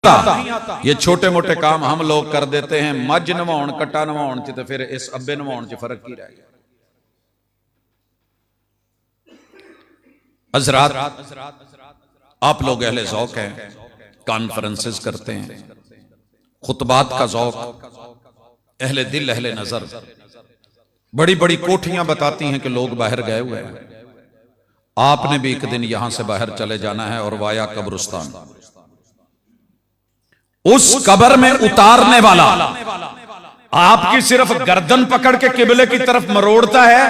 آتا. یہ چھوٹے موٹے کام ہم لوگ کر دیتے ہیں. مجھ نواؤن کٹا نواؤن چ تے پھر اس ابے نواؤن چ فرق کی رہ گیا. حضرات آپ لوگ اہل ذوق ہیں, کانفرنسز کرتے ہیں, خطبات کا ذوق, اہل دل اہل نظر, بڑی بڑی کوٹھیاں بتاتی ہیں کہ لوگ باہر گئے ہوئے ہیں. آپ نے بھی ایک دن یہاں سے باہر چلے جانا ہے اور وایا قبرستان. اس قبر میں اتارنے والا آپ کی صرف گردن پکڑ کے قبلے کی طرف مروڑتا ہے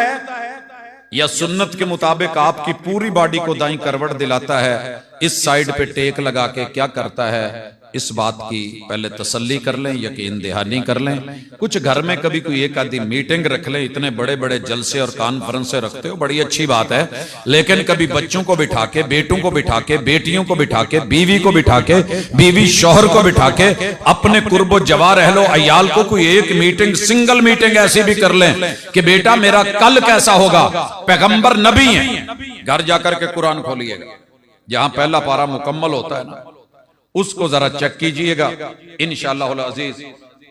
یا سنت کے مطابق آپ کی پوری باڈی کو دائیں کروٹ دلاتا ہے, اس سائیڈ پہ ٹیک لگا کے کیا کرتا ہے, اس بات کی پہلے تسلی کر لیں, یقین دہانی کر لیں. کچھ گھر میں کبھی کوئی ایک آدھی میٹنگ رکھ لیں, اتنے بڑے بڑے جلسے اور کانفرنسیں رکھتے ہو, بڑی اچھی بات ہے, لیکن کبھی بچوں کو بٹھا کے, بیٹوں کو بٹھا کے, بیٹیوں کو بٹھا کے, بیوی کو بٹھا کے, بیوی شوہر کو بٹھا کے, اپنے قرب و جوار اہل و عیال کو کوئی ایک میٹنگ, سنگل میٹنگ ایسی بھی کر لیں کہ بیٹا میرا کل کیسا ہوگا. پیغمبر نبی ہیں, گھر جا کر کے قرآن کھولیے گا, جہاں پہلا پارا مکمل ہوتا ہے نا اس کو ذرا چیک کیجئے گا, انشاءاللہ العزیز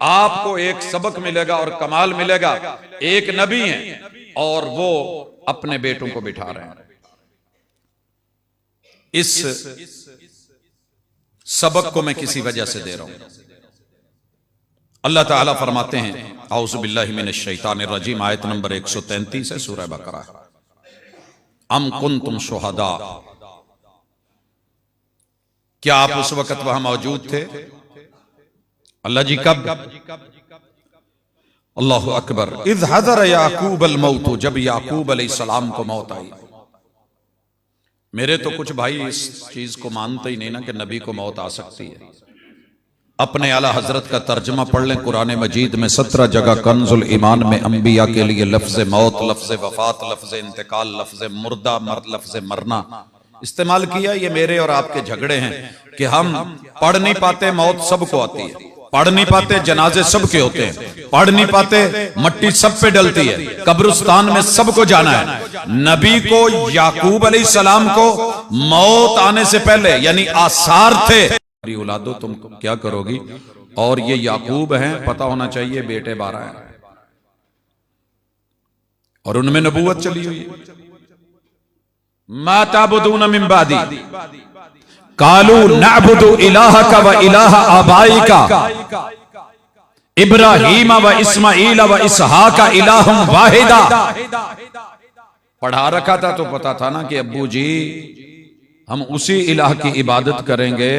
آپ کو ایک سبق ملے گا اور کمال ملے گا. ایک نبی ہیں اور وہ اپنے بیٹوں کو بٹھا رہے ہیں. اس سبق کو میں کسی وجہ سے دے رہا ہوں. اللہ تعالیٰ فرماتے ہیں اعوذ باللہ من الشیطان الرجیم, آیت نمبر 133 ہے سورہ بقرہ. ام کنتم شہداء, کیا آپ اس وقت وہاں موجود تھے؟ اللہ جی کب؟ اللہ اکبر. اذ حضر یعقوب الموت, جب یعقوب علیہ السلام کو موت آئی. میرے تو کچھ بھائی اس چیز کو مانتے ہی نہیں نا کہ نبی کو موت آ سکتی ہے. اپنے اعلیٰ حضرت کا ترجمہ پڑھ لیں, قرآن مجید میں 17 جگہ کنز الایمان میں انبیاء کے لیے لفظ موت, لفظ وفات, لفظ انتقال, لفظ مردہ, لفظ مرنا استعمال کیا. یہ میرے اور آپ کے جھگڑے ہیں کہ ہم پڑھ نہیں پاتے, موت سب کو آتی ہے, پڑھ نہیں پاتے, جنازے سب کے ہوتے ہیں, پڑھ نہیں پاتے, مٹی سب پہ ڈلتی ہے, قبرستان میں سب کو جانا ہے. نبی کو, یعقوب علیہ السلام کو موت آنے سے پہلے یعنی آثار تھے. میری اولادو تم کیا کرو گی, اور یہ یعقوب ہیں, پتہ ہونا چاہیے بیٹے 12 ہیں اور ان میں نبوت چلی ہوئی ہے. ما تعبدون من بعدی قالوا نعبد الہک و الہ آبائک ابراہیم و اسماعیل و اسحاق الہ واحدا. پڑھا رکھا تھا تو پتا تھا نا کہ ابو جی ہم اسی الہ کی عبادت کریں گے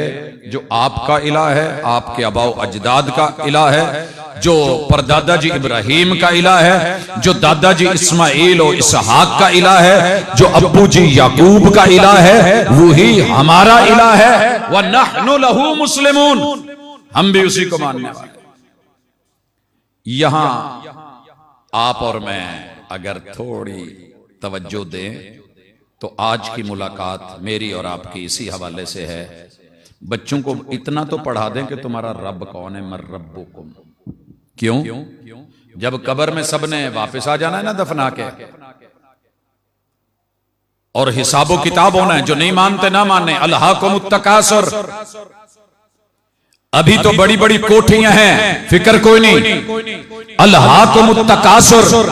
جو آپ کا الہ ہے, آپ کے آباء و اجداد کا الہ ہے, جو پردادا جی ابراہیم کا الہ ہے, جو دادا جی اسماعیل و اسحاق کا الہ ہے, جو ابو جی یعقوب کا الہ ہے, وہی ہمارا الہ ہے. وَنَحْنُ لَهُ مُسْلِمُونَ, ہم بھی اسی کو ماننے والے. یہاں آپ اور میں اگر تھوڑی توجہ دیں تو آج کی ملاقات میری اور آپ کی اسی حوالے سے ہے. بچوں کو اتنا تو پڑھا دیں کہ تمہارا رب کون ہے, من ربکم. کیوں؟ جب قبر میں سب نے واپس آ جانا ہے نا دفنا کے, اور حساب و کتاب ہونا ہے. جو نہیں مانتے نہ مانے. الہاکم التکاثر, ابھی تو بڑی بڑی کوٹھیاں ہیں, فکر کوئی نہیں. الہاکم التکاثر,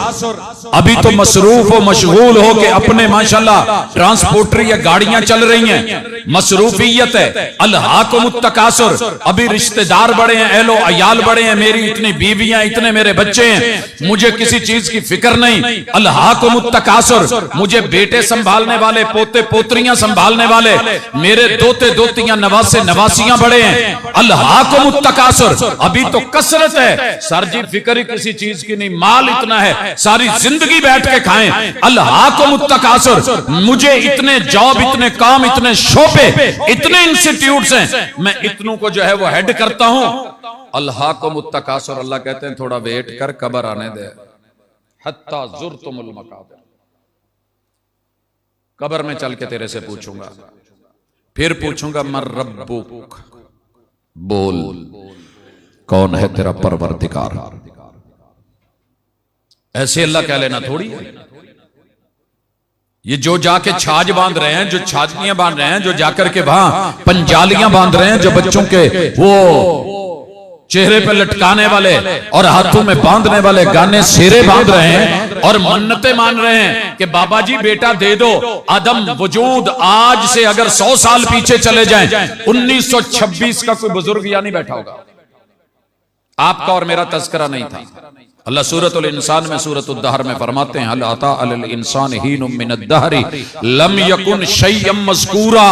ابھی تو مصروف و مشغول ہو کے اپنے ماشاءاللہ ٹرانسپورٹر یا گاڑیاں چل رہی ہیں, مصروفیت ہے. الہاکم التکاثر, ابھی رشتہ دار بڑے ہیں, اہل و عیال بڑے ہیں, میری اتنی بیویاں, اتنے میرے بچے ہیں, مجھے کسی چیز کی فکر نہیں. الہاکم التکاثر, مجھے بیٹے سنبھالنے والے, پوتے پوتریاں سنبھالنے والے, میرے دوتے دوتیاں, نواسے نواسیاں بڑے ہیں. الہاکم التکاثر, ابھی تو کثرت ہے. سر جی فکر ہی کسی چیز کی نہیں, مال اتنا ہے, ساری زندگی بیٹھ کے کھائیں. الہاکم التکاثر, مجھے اتنے جاب, اتنے کام, اتنے شعبے, اتنے انسٹیٹیوٹس ہیں, میں اتنوں کو جو ہے وہ ہیڈ کرتا ہوں. الہاکم التکاثر, اللہ کہتے ہیں تھوڑا ویٹ کر, قبر آنے دے. حتی زرتم المقابر, قبر میں چل کے تیرے سے پوچھوں گا, پھر پوچھوں گا من ربک, بول کون ہے تیرا پروردگار. ایسے اللہ کہہ لینا تھوڑی ہے. یہ جو جا کے چھاج باندھ رہے ہیں، جو چھاجنیاں باندھ رہے ہیں، جو جا کر کے وہاں پنجالیاں باندھ رہے ہیں، جو بچوں کے وہ چہرے پہ لٹکانے والے اور ہاتھوں میں باندھنے والے گانے سیرے باندھ رہے ہیں اور منتیں مان رہے ہیں کہ بابا جی بیٹا دے دو، عدم وجود آج سے اگر 100 سال پیچھے چلے جائیں 1926 کا کوئی بزرگ یا نہیں بیٹھا ہوگا، آپ کا اور میرا تذکرہ نہیں تھا۔ اللہ سورۃ الانسان میں سورۃ الدہر میں فرماتے ہیں هل اتى على الانسان حين من الدهر لم يكن شيئا مذکورا،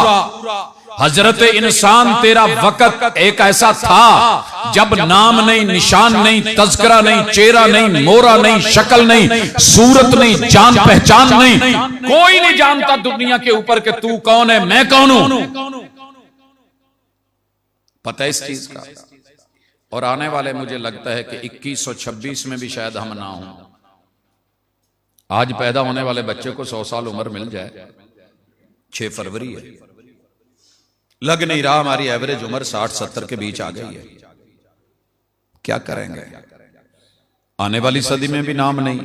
حضرت انسان تیرا وقت ایک ایسا تھا جب نام نہیں، نشان نہیں، تذکرہ نہیں، چہرہ نہیں، مورا نہیں، شکل نہیں، صورت نہیں، جان پہچان نہیں، کوئی نہیں جانتا دنیا کے اوپر کہ تو کون ہے، میں کون ہوں۔ پتہ ہے اس چیز کا؟ اور آنے والے مجھے لگتا ہے کہ 2126 میں بھی شاید ہم نہ ہوں۔ آج پیدا ہونے والے بچے کو 100 سال عمر مل جائے، 6 فروری ہے، لگ نہیں رہا ہماری ایوریج عمر 60-70 کے بیچ آ گئی ہے۔ کیا کریں گے؟ آنے والی صدی میں بھی نام نہیں،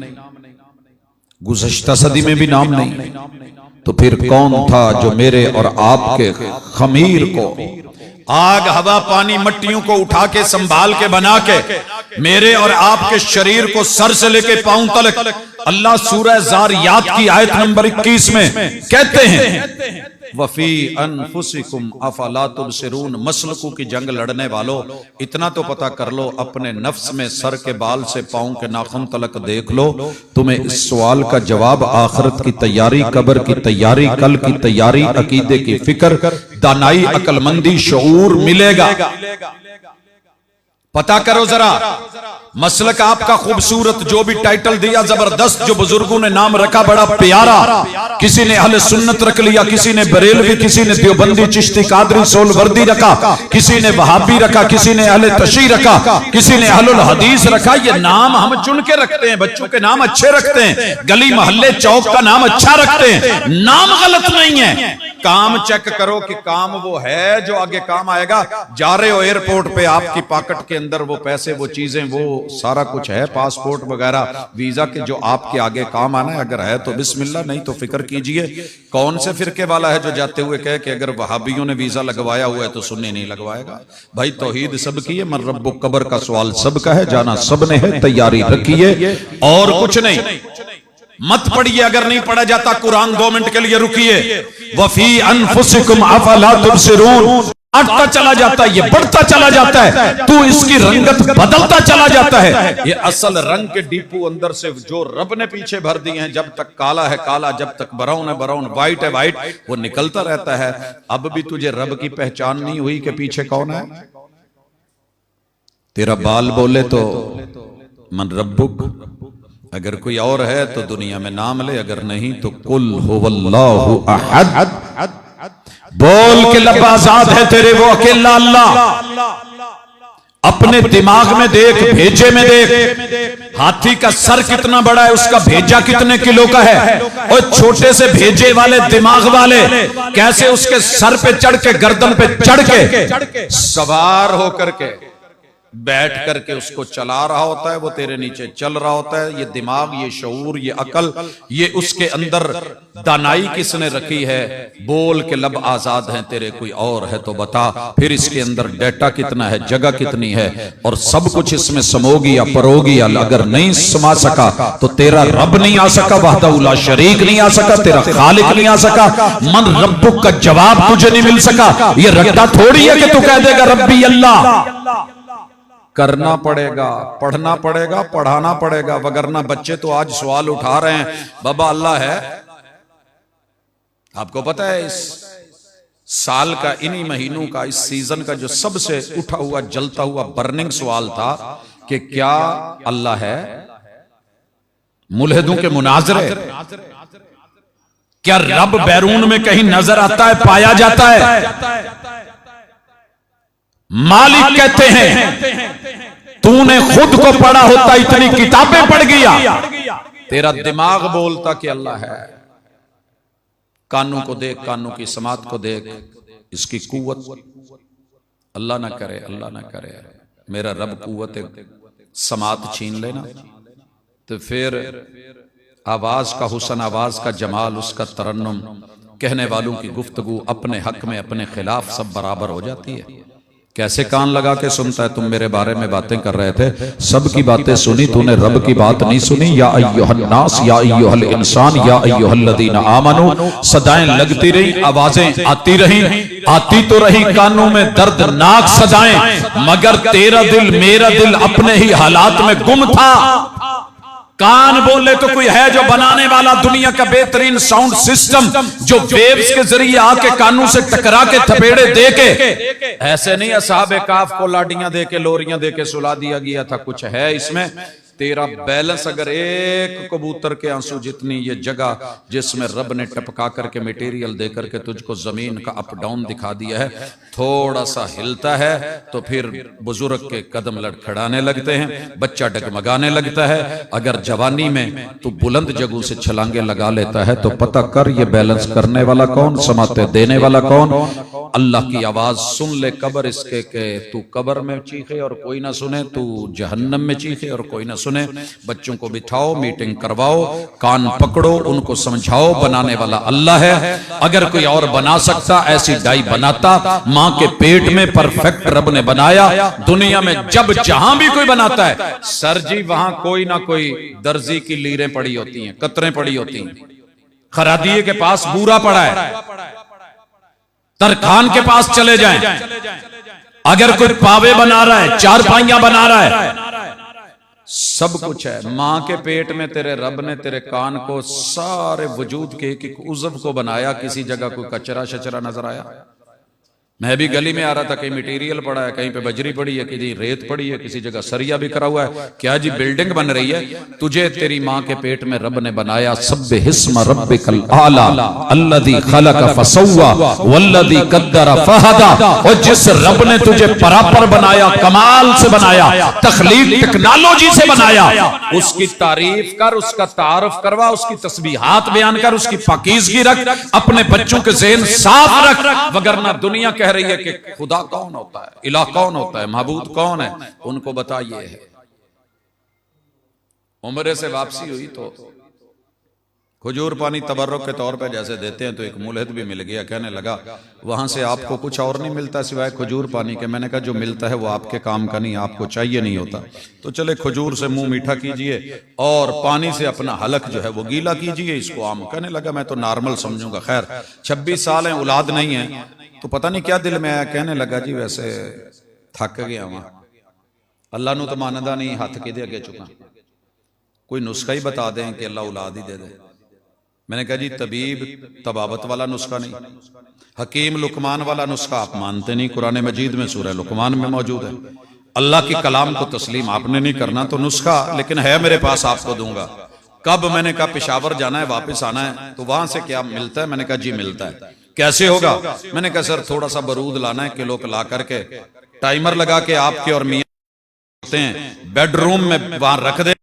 گزشتہ صدی میں بھی نام نہیں، تو پھر کون تھا جو میرے اور آپ کے خمیر کو، آگ ہوا پانی مٹیوں کو اٹھا کے سنبھال کے بنا کے میرے اور آپ کے شریر کو سر سے لے کے پاؤں تلک، اللہ سورہ زاریات کی آیت نمبر 21 میں کہتے ہیں وَفِي أَنفُسِكُمْ أَفَلَا تُبْصِرُونَ، مسلکوں کی جنگ لڑنے والوں اتنا تو پتا کر لو، اپنے نفس میں سر کے بال سے پاؤں کے ناخن تلک دیکھ لو، تمہیں اس سوال کا جواب، آخرت کی تیاری، قبر کی تیاری، کل کی تیاری، عقیدے کی فکر، دانائی، عقل مندی، شعور ملے گا۔ پتا کرو ذرا، مسلک آپ کا خوبصورت، جو بھی ٹائٹل دیا زبردست، جو بزرگوں نے نام رکھا بڑا پیارا، کسی نے اہل سنت رکھ لیا، کسی نے بریلوی، کسی نے دیوبندی، چشتی، قادری، سولوردی رکھا، کسی نے وہابی رکھا، کسی نے اہل تشیع رکھا، کسی نے اہل الحدیث رکھا۔ یہ نام ہم چن کے رکھتے ہیں، بچوں کے نام اچھے رکھتے ہیں، گلی محلے چوک کا نام اچھا رکھتے ہیں، نام غلط نہیں ہے، کام چیک کرو کہ کام وہ ہے جو آگے کام آئے گا۔ جا رہے ہو ایئرپورٹ پہ، آپ کی پاکٹ کے اندر وہ پیسے، وہ چیزیں، وہ سارا کچھ ہے، پاسپورٹ وغیرہ، ویزا کے، جو آپ کے آگے کام آنا ہے، اگر ہے تو بسم اللہ، نہیں تو فکر کیجئے۔ کون سے فرقے والا ہے جو جاتے ہوئے کہے کہ اگر وہابیوں نے ویزا لگوایا ہوا ہے تو سنی نہیں لگوائے گا؟ بھائی توحید سب کی ہے، من رب قبر کا سوال سب کا ہے، جانا سب نے ہے، تیاری رکھیے اور کچھ نہیں۔ مت پڑھیے، اگر نہیں پڑھا جاتا قرآن 2 منٹ کے لیے رکیے۔ وَفِي أَنفُسِكُمْ أَفَلَا تُبْصِرُونَ، بڑھتا چلا جاتا ہے، یہ بڑھتا چلا جاتا ہے، تو اس کی رنگت بدلتا چلا جاتا ہے۔ یہ اصل رنگ کے ڈیپو اندر سے جو رب نے پیچھے بھر دی ہیں، جب تک کالا ہے کالا، جب تک براؤن ہے براؤن، وائٹ ہے وائٹ، وہ نکلتا رہتا ہے۔ اب بھی تجھے رب کی پہچان نہیں ہوئی کہ پیچھے کون ہے؟ تیرا بال بولے تو من ربک، اگر کوئی اور ہے تو دنیا میں نام لے، اگر نہیں تو قل هو اللہ احد، بول کے لب آزاد ہے تیرے، وہ اکیلا اللہ۔ اپنے دماغ میں دیکھ، بھیجے میں دیکھ، ہاتھی کا سر کتنا بڑا ہے، اس کا بھیجا کتنے کلو کا ہے، اور چھوٹے سے بھیجے والے دماغ والے کیسے اس کے سر پہ چڑھ کے، گردن پہ چڑھ کے، سوار ہو کر کے، بیٹھ کر کے اس کو چلا رہا ہوتا ہے، وہ تیرے نیچے چل رہا ہوتا ہے۔ یہ دماغ، یہ شعور، یہ عقل، یہ اس کے اندر دانائی کس نے رکھی ہے؟ بول کے لب آزاد ہیں تیرے، کوئی اور ہے تو بتا۔ پھر اس کے اندر ڈیٹا کتنا ہے، جگہ کتنی ہے، اور سب کچھ اس میں سموگی یا پروگی۔ اگر نہیں سما سکا تو تیرا رب نہیں آ سکا، وحدہ لا شریک نہیں آ سکا، تیرا خالق نہیں آ سکا، من ربک کا جواب تجھے نہیں مل سکا۔ یہ رٹا تھوڑی ہے کہ تو کہہ دے گا ربی اللہ۔ کرنا پڑے گا، پڑھنا پڑے گا، پڑھانا پڑے گا، وگرنہ بچے تو آج سوال اٹھا رہے ہیں بابا اللہ ہے۔ آپ کو پتہ ہے اس سال کا، انہی مہینوں کا، اس سیزن کا جو سب سے اٹھا ہوا، جلتا ہوا، برننگ سوال تھا کہ کیا اللہ ہے؟ ملحدوں کے مناظرے، کیا رب بیرون میں کہیں نظر آتا ہے، پایا جاتا ہے؟ مالک کہتے ہیں تو نے خود کو پڑھا ہوتا، اتنی کتابیں پڑھ گیا، تیرا دماغ بولتا کہ اللہ ہے۔ کانوں کو دیکھ، کانوں کی سماعت کو دیکھ، اس کی قوت، اللہ نہ کرے، اللہ نہ کرے میرا رب قوت سماعت چھین لینا، تو پھر آواز کا حسن، آواز کا جمال، اس کا ترنم، کہنے والوں کی گفتگو اپنے حق میں اپنے خلاف سب برابر ہو جاتی ہے۔ کیسے کان لگا کے سنتا ہے؟ تم میرے بارے میں باتیں کر رہے تھے، سب کی باتیں سنی، تو نے رب کی بات نہیں سنی۔ یا ایھا الناس، یا ایھا الانسان، یا ایھا الذین آمنوا، صدائیں لگتی رہی، آوازیں آتی رہی، آتی تو رہی کانوں میں دردناک صدائیں، مگر تیرا دل میرا دل اپنے ہی حالات میں گم تھا۔ کان بولے تو کوئی ہے جو بنانے والا، دنیا کا بہترین ساؤنڈ سسٹم جو ویوز کے ذریعے آ کے کانوں سے ٹکرا کے تھپیڑے دے کے، ایسے نہیں اصحاب کہف کو لاڈیاں دے کے لوریاں دے کے سلا دیا گیا تھا، کچھ ہے اس میں۔ تیرا بیلنس اگر ایک کبوتر کے آنسو جتنی یہ جگہ جس میں رب نے ٹپکا کر کے میٹیریل دے کر کے تجھ کو زمین کا اپ ڈاؤن دکھا دیا ہے، تھوڑا سا ہلتا ہے تو پھر بزرگ کے قدم لڑکھڑانے لگتے ہیں، بچہ ڈگمگانے لگتا ہے۔ اگر جوانی میں تو بلند جگہوں سے چھلانگے لگا لیتا ہے تو پتہ کر یہ بیلنس کرنے والا کون، سماتے دینے والا کون۔ اللہ کی آواز سن لے قبر اس کے کہ تو قبر میں چیخے اور کوئی نہ سنے، تو جہنم میں چیخے اور کوئی نہ سنے۔ بچوں کو بٹھاؤ، میٹنگ کرواؤ، کان پکڑو، ان کو سمجھاؤ بنانے والا اللہ ہے۔ اگر کوئی اور بنا سکتا ایسی ڈائی بناتا، ماں کے پیٹ میں پرفیکٹ رب نے بنایا۔ دنیا میں جب جہاں بھی کوئی بناتا ہے سر جی وہاں کوئی نہ کوئی درزی کی لیریں پڑی ہوتی ہیں، قطریں پڑی ہوتی ہیں، خرادیے کے پاس بورا پڑا ہے، ترخان کے پاس چلے جائیں، اگر کوئی پاوے بنا رہا ہے، چار پائیاں بنا رہا ہے، سب کچھ ہے۔ ماں کے پیٹ میں تیرے رب نے تیرے کان کو، سارے وجود کے ایک عضو کو بنایا۔ کسی جگہ کوئی کچرا شچرا نظر آیا؟ میں بھی گلی میں آ رہا تھا، کہیں مٹیریل پڑا ہے، کہیں پہ بجری پڑی ہے، کہیں ریت پڑی ہے، کسی جگہ سریا بھی کرا ہوا ہے۔ کیا جی بلڈنگ بن رہی ہے؟ تجھے تیری ماں کے پیٹ میں رب نے بنایا۔ سبح اسم ربک الاعلی الذی خلق فسوی والذی قدر فہدی۔ اور جس رب نے تجھے پراپر بنایا، کمال سے بنایا، تخلیق ٹیکنالوجی سے بنایا، اس کی تعریف کر، اس کا تعارف کروا، اس کی تسبیحات بیان کر، اس کی پاکیزگی رکھ، اپنے بچوں کے ذہن صاف رکھ، وگرنہ دنیا کہہ رہی ہے کہ خدا کون ہوتا ہے، الہ کون ہوتا ہے، معبود کون ہے، ان کو بتا یہ ہے۔ عمرے سے واپسی ہوئی تو کھجور پانی تبرک کے طور پہ جیسے دیتے ہیں، تو ایک ملحد بھی مل گیا، کہنے لگا وہاں سے آپ کو کچھ اور نہیں ملتا سوائے کھجور پانی کے۔ میں نے کہا جو ملتا ہے وہ آپ کے کام کا نہیں، آپ کو چاہیے نہیں ہوتا، تو چلے کھجور سے منہ میٹھا کیجئے اور پانی سے اپنا حلق جو ہے وہ گیلا کیجئے، اس کو عام۔ کہنے لگا میں تو نارمل سمجھوں گا، خیر 26 سال ہیں، اولاد نہیں ہے، تو پتہ نہیں کیا دل میں آیا، کہنے لگا جی ویسے تھک گیا ہوں، اللہ نو تو ماندا نہیں، ہاتھ کے دے اگے چکا، کوئی نسخہ ہی بتا دیں کہ اللہ اولاد ہی دے دے۔ میں نے کہا جی طبیب طبابت والا نسخہ نہیں، حکیم لقمان والا نسخہ آپ مانتے نہیں، قرآن مجید میں سورہ لقمان میں موجود ہے۔ اللہ کی کلام کو تسلیم آپ نے نہیں کرنا، تو نسخہ لیکن ہے میرے پاس، آپ کو دوں گا۔ کب؟ میں نے کہا پشاور جانا ہے، واپس آنا ہے، تو وہاں سے کیا ملتا ہے؟ میں نے کہا جی ملتا ہے۔ کیسے ہوگا؟ میں نے کہا سر تھوڑا سا برود لانا ہے، کلو لا کر کے ٹائمر لگا کے آپ کے اور میاں ہوتے ہیں بیڈ روم میں وہاں رکھ دے۔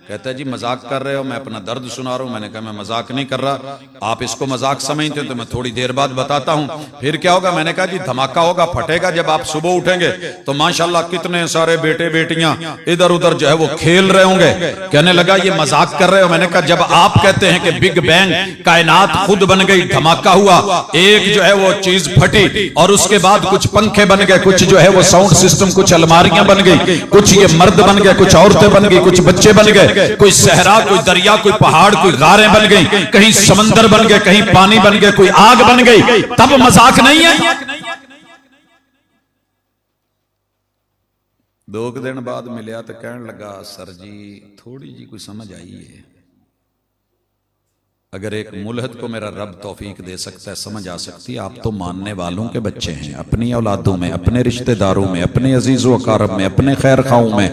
کہتا ہے جی مذاق کر رہے ہو، میں اپنا درد سنا رہا ہوں۔ میں نے کہا میں مذاق نہیں کر رہا، آپ اس کو مذاق سمجھتے ہیں تو میں تھوڑی دیر بعد بتاتا ہوں۔ پھر کیا ہوگا؟ میں نے کہا جی دھماکہ ہوگا، پھٹے گا جب آپ صبح اٹھیں گے تو ماشاءاللہ کتنے سارے بیٹے بیٹیاں ادھر ادھر جو ہے وہ کھیل رہے ہوں گے۔ کہنے لگا یہ مذاق کر رہے ہو؟ میں نے کہا جب آپ کہتے ہیں کہ بگ بینگ کائنات خود بن گئی، دھماکہ ہوا، ایک جو ہے وہ چیز پھٹی اور اس کے بعد کچھ پنکھے بن گئے، کچھ جو ہے وہ ساؤنڈ سسٹم، کچھ الماریاں بن گئی، کچھ یہ مرد بن گئے، کچھ عورتیں بن گئی، کچھ بچے بن گئے، کوئی صحرا، کوئی دریا، کوئی پہاڑ، کوئی غاریں بن گئی، کہیں سمندر بن گئے، کہیں پانی بن گئے، کوئی آگ بن گئی، تب مذاق نہیں ہے۔ 2 دن بعد ملیا تو کہنے لگا سر جی تھوڑی جی کوئی سمجھ آئی ہے، اگر ایک ملحد کو میرا رب توفیق دے سکتا ہے، سمجھ آ سکتی ہے، آپ تو ماننے والوں کے بچے ہیں، اپنی اولادوں میں، اپنے رشتہ داروں میں، اپنے عزیز و اقارب میں، اپنے خیر خواہوں میں۔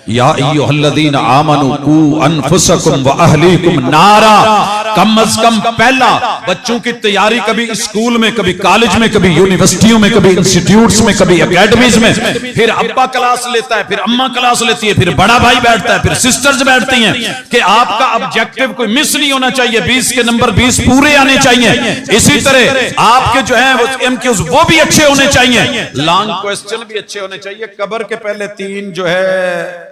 یا ایھا الذین آمنوا قوا انفسکم واہلیکم نارا، کم از کم پہلا بچوں کی تیاری کبھی اسکول میں، کبھی کالج میں، کبھی یونیورسٹیوں میں، کبھی انسٹیٹیوٹس میں، کبھی اکیڈمیز میں، پھر ابا کلاس لیتا ہے، پھر اماں کلاس لیتی ہے، پھر بڑا بھائی بیٹھتا ہے، پھر سسٹرز بیٹھتی ہیں کہ آپ کا آبجیکٹو کوئی مس نہیں ہونا چاہیے، 20 کے نمبر 20 پورے آنے چاہیے۔ اسی طرح آپ کے جو ہیں وہ بھی اچھے ہونے چاہیے، لانگ کوسچن بھی اچھے ہونے چاہیے۔ قبر کے پہلے 3 جو ہے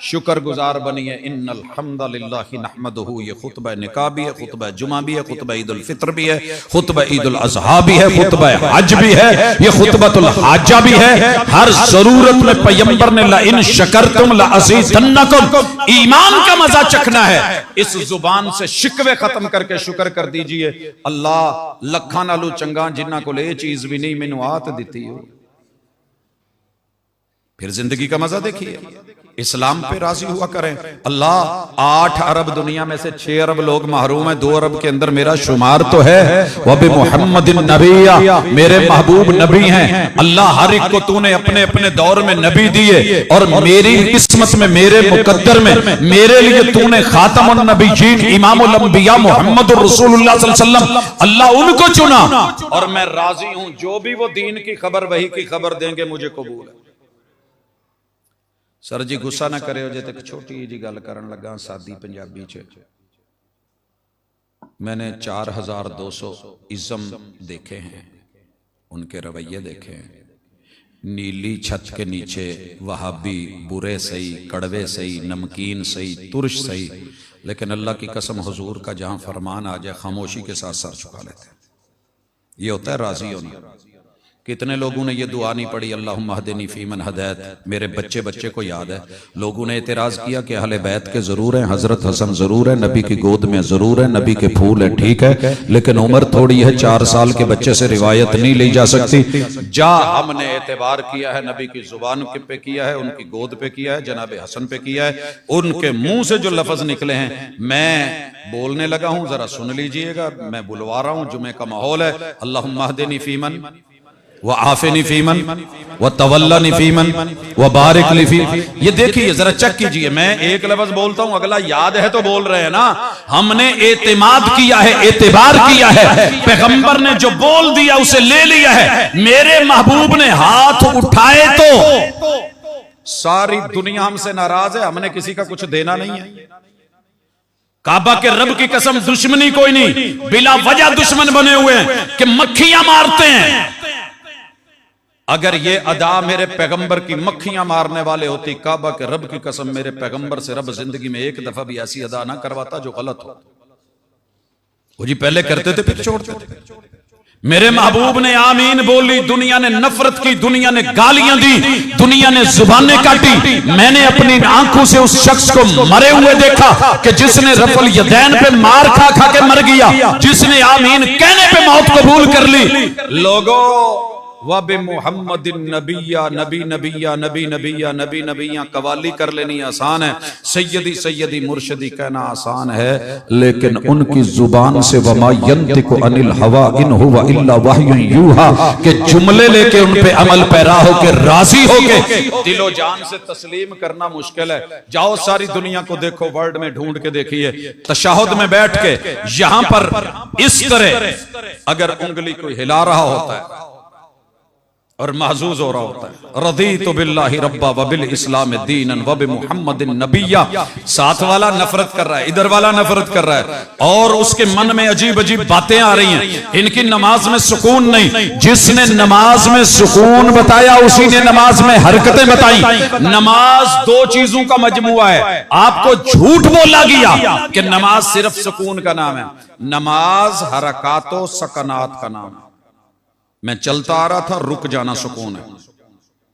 شکر گزار بنیے. ان الحمد للہ نحمدہ، یہ خطبہ نکاح بھی ہے، خطبہ جمعہ بھی ہے، خطبہ عید الفطر بھی ہے، خطبہ عید الاضحیٰ بھی ہے، خطبہ حج بھی ہے، یہ خطبۃ الحاجہ بھی ہے. ہر ضرورت میں پیغمبر نے لئن شکرتم لازیدنکم، ایمان کا مزہ چکھنا ہے. اس زبان سے شکوے ختم کر کے شکر کر دیجئے. اللہ لکھاں نالو چنگا جنہ کو لے چیز بھی نہیں مینوں آت دیتی ہو. پھر زندگی کا مزہ دیکھیے. اسلام پہ راضی ہوا کریں. اللہ 8 ارب دنیا میں سے 6 ارب لوگ محروم ہیں، 2 ارب کے اندر میرا شمار تو ہے. وَبِمُحَمَّدٍ نَبِيًّا، میرے محبوب نبی ہیں. اللہ ہر ایک کو تو نے اپنے اپنے دور میں نبی دیے، اور میری قسمت میں، میرے مقدر میں میرے لیے تو نے خاتم النبیین امام الانبیاء محمد الرسول اللہ صلی اللہ علیہ وسلم، اللہ ان کو چنا. اور میں راضی ہوں جو بھی وہ دین کی خبر وحی کی خبر دیں گے مجھے قبول ہے. سر جی غصہ نہ کرے ہو جے تک چھوٹی جی گل کرن لگا سادی پنجابی چ. میں نے 4200 ازم دیکھے ہیں، ان کے رویے دیکھے ہیں. نیلی چھت کے نیچے وہابی برے صحیح، کڑوے صحیح، نمکین صحیح، ترش صحیح، لیکن اللہ کی قسم حضور کا جہاں فرمان آ جائے خاموشی کے ساتھ سر چھکا لیتے ہیں. یہ ہوتا ہے راضی ہونا. کتنے لوگوں نے یہ دعا نہیں پڑھی اللہم اہدنی فیمن ہدیت؟ میرے بچے کو یاد ہے. لوگوں نے اعتراض کیا کہ اہل بیت کے ضرور ہیں، حضرت حسن ضرور ہے، نبی کی گود میں ضرور ہے، نبی کے پھول ہیں، ٹھیک ہے، لیکن عمر تھوڑی ہے، 4 سال کے بچے سے روایت نہیں لی جا سکتی. جا ہم نے اعتبار کیا ہے نبی کی زبان پہ کیا ہے، ان کی گود پہ کیا ہے، جناب حسن پہ کیا ہے. ان کے منہ سے جو لفظ نکلے ہیں میں بولنے لگا ہوں، ذرا سن لیجئے گا. میں بلوا رہا ہوں، جمعے کا ماحول ہے. اللہم اہدنی فیمن وعافنی فیمن وتولنی فیمن وبارک لی فیمن. یہ دیکھیے ذرا چیک کیجئے، میں ایک لفظ بولتا ہوں، اگلا یاد ہے تو بول رہے ہیں نا. ہم نے اعتماد کیا ہے، اعتبار کیا ہے، پیغمبر نے جو بول دیا اسے لے لیا ہے. میرے محبوب نے ہاتھ اٹھائے تو ساری دنیا ہم سے ناراض ہے، ہم نے کسی کا کچھ دینا نہیں ہے. کعبہ کے رب کی قسم دشمنی کوئی نہیں، بلا وجہ دشمن بنے ہوئے ہیں کہ مکھیاں مارتے ہیں. اگر یہ ادا میرے پیغمبر کی مکھیاں مارنے والے ہوتی، کعبہ کے رب کی قسم میرے پیغمبر سے رب زندگی میں ایک دفعہ بھی ایسی ادا نہ کرواتا جو غلط ہو. وہ جی پہلے کرتے تھے پھر چھوڑتے تھے. میرے محبوب نے آمین بولی، دنیا نے نفرت کی، دنیا نے گالیاں دی، دنیا نے زبانیں کاٹی. میں نے اپنی آنکھوں سے اس شخص کو مرے ہوئے دیکھا کہ جس نے رفع الیدین پہ مار کھا کھا کے مر گیا، جس نے آمین کہنے پہ موت قبول کر لی. لوگوں وَبِمُحَمَّدٍ نَبِيًّا، نبی نبیہ، نبی نبیہ، نبی نبیہ قوالی کر لینی آسان ہے، سیدی سیدی مرشدی کہنا آسان ہے، لیکن ان کی زبان سے وَمَا يَنْتِقُ عَنِ الْهَوَىٰ إِنْ هُوَ إِلَّا وَحْيٌ يُوحَىٰ کہ جملے لے کے ان پہ عمل پیرا ہو کے راضی ہو کے دل و جان سے تسلیم کرنا مشکل ہے. جاؤ ساری دنیا کو دیکھو، ورلڈ میں ڈھونڈ کے دیکھیے، تشہد میں بیٹھ کے یہاں پر اس طرح اگر انگلی کوئی ہلا رہا ہوتا ہے اور محظوظ ہو رہا ہوتا ہے رضیت باللہ ربا وبالاسلام دینا وبمحمد نبیہ، ساتھ والا نفرت کر رہا ہے، ادھر والا نفرت کر رہا ہے، اور اس کے من میں عجیب عجیب باتیں آ رہی ہیں. ان کی نماز میں سکون نہیں. جس نے نماز میں سکون بتایا اسی نے نماز میں حرکتیں بتائیں. نماز 2 چیزوں کا مجموعہ ہے. آپ کو جھوٹ بولا گیا کہ نماز صرف سکون کا نام ہے. نماز حرکات و سکنات کا نام ہے. میں چلتا آ رہا تھا، رک جانا سکون ہے.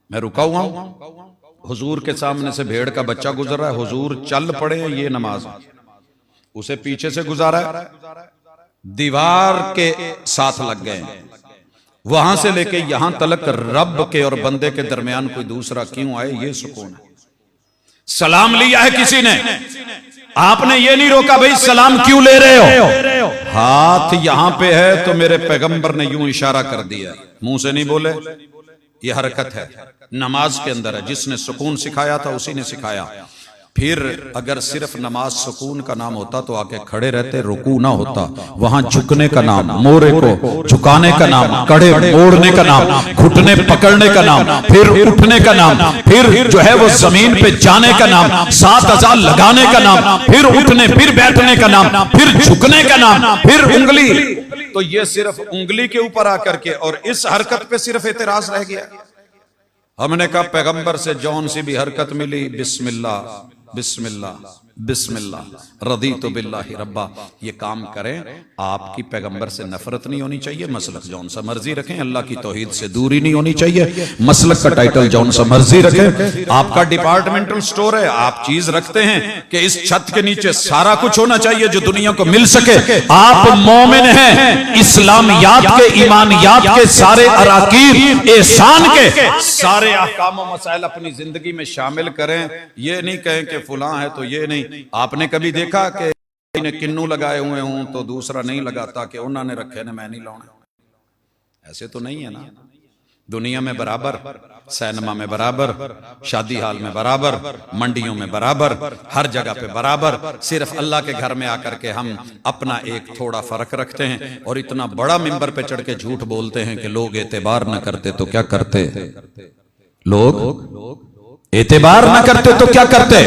میں رکا ہوا ہوں، حضور کے سامنے سے بھیڑ کا بچہ گزر رہا ہے، حضور چل پڑے ہیں، یہ نماز. اسے پیچھے سے گزارا ہے، دیوار کے ساتھ لگ گئے، وہاں سے لے کے یہاں تلک رب کے اور بندے کے درمیان کوئی دوسرا کیوں آئے، یہ سکون ہے. سلام لیا ہے کسی نے، آپ نے یہ نہیں روکا بھئی سلام کیوں لے رہے ہو، ہاتھ یہاں پہ ہے تو میرے پیغمبر نے یوں اشارہ کر دیا، منہ سے نہیں بولے. یہ حرکت ہے، نماز کے اندر ہے. جس نے سکون سکھایا تھا اسی نے سکھایا. پھر اگر صرف نماز سکون کا نام ہوتا تو آکے کھڑے رہتے، رکوع نہ ہوتا. وہاں جھکنے کا نام، مورے کو جھکانے کا نام، کڑے موڑنے کا نام، گھٹنے پکڑنے کا نام، پھر اٹھنے کا نام، پھر جو ہے وہ زمین پہ جانے کا نام، 7 اعضاء لگانے کا نام، پھر اٹھنے، پھر بیٹھنے کا نام، پھر جھکنے کا نام، پھر انگلی. تو یہ صرف انگلی کے اوپر آ کر کے اور اس حرکت پہ صرف اعتراض رہ گیا. ہم نے کہا پیغمبر سے جون سی بھی حرکت ملی، بسم اللہ بسم اللہ بسم اللہ رضیت باللہ ربا، یہ کام کریں۔ آپ کی پیغمبر سے نفرت نہیں ہونی چاہیے، مسلک جون سا مرضی رکھیں، اللہ کی توحید سے دوری نہیں ہونی چاہیے، مسلک کا ٹائٹل جون سا مرضی رکھیں۔ آپ کا ڈپارٹمنٹل سٹور ہے، آپ چیز رکھتے ہیں کہ اس چھت کے نیچے سارا کچھ ہونا چاہیے جو دنیا کو مل سکے۔ آپ مومن ہیں، اسلامیات کے، ایمانیات کے سارے اراکین، احسان کے سارے احکام و مسائل اپنی زندگی میں شامل کریں۔ یہ نہیں کہیں کہ فلاں ہے تو یہ نہیں۔ آپ نے کبھی دیکھا کہ کنو لگائے ہوئے ہوں تو دوسرا نہیں لگاتا کہ انہوں نے رکھے نے میں نہیں لاؤں؟ ایسے تو نہیں ہے نا۔ دنیا میں برابر، سینما میں برابر، شادی حال میں برابر، منڈیوں میں برابر، ہر جگہ پہ برابر۔ صرف اللہ کے گھر میں آ کر کے ہم اپنا ایک تھوڑا فرق رکھتے ہیں اور اتنا بڑا ممبر پہ چڑھ کے جھوٹ بولتے ہیں کہ لوگ اعتبار نہ کرتے تو کیا کرتے؟ لوگ اعتبار نہ کرتے تو کیا کرتے؟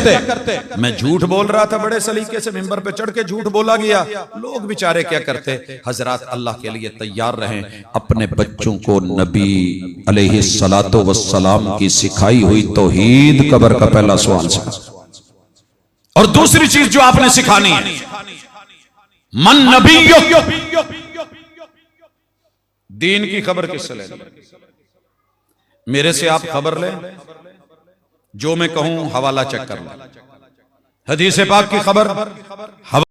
میں جھوٹ بول رہا تھا بڑے سلیقے سے، ممبر پہ چڑھ کے جھوٹ بولا گیا، لوگ بیچارے کیا کرتے؟ حضرات اللہ کے لیے تیار رہیں، اپنے بچوں کو نبی علیہ الصلوۃ والسلام کی سکھائی ہوئی توحید قبر کا پہلا سوال سکھا۔ اور دوسری چیز جو آپ نے سکھانی ہے، من نبی، دین کی خبر کس سے لیں؟ میرے سے آپ خبر لیں، جو میں کہوں حوالہ چیک کر لیں، حدیث پاک کی خبر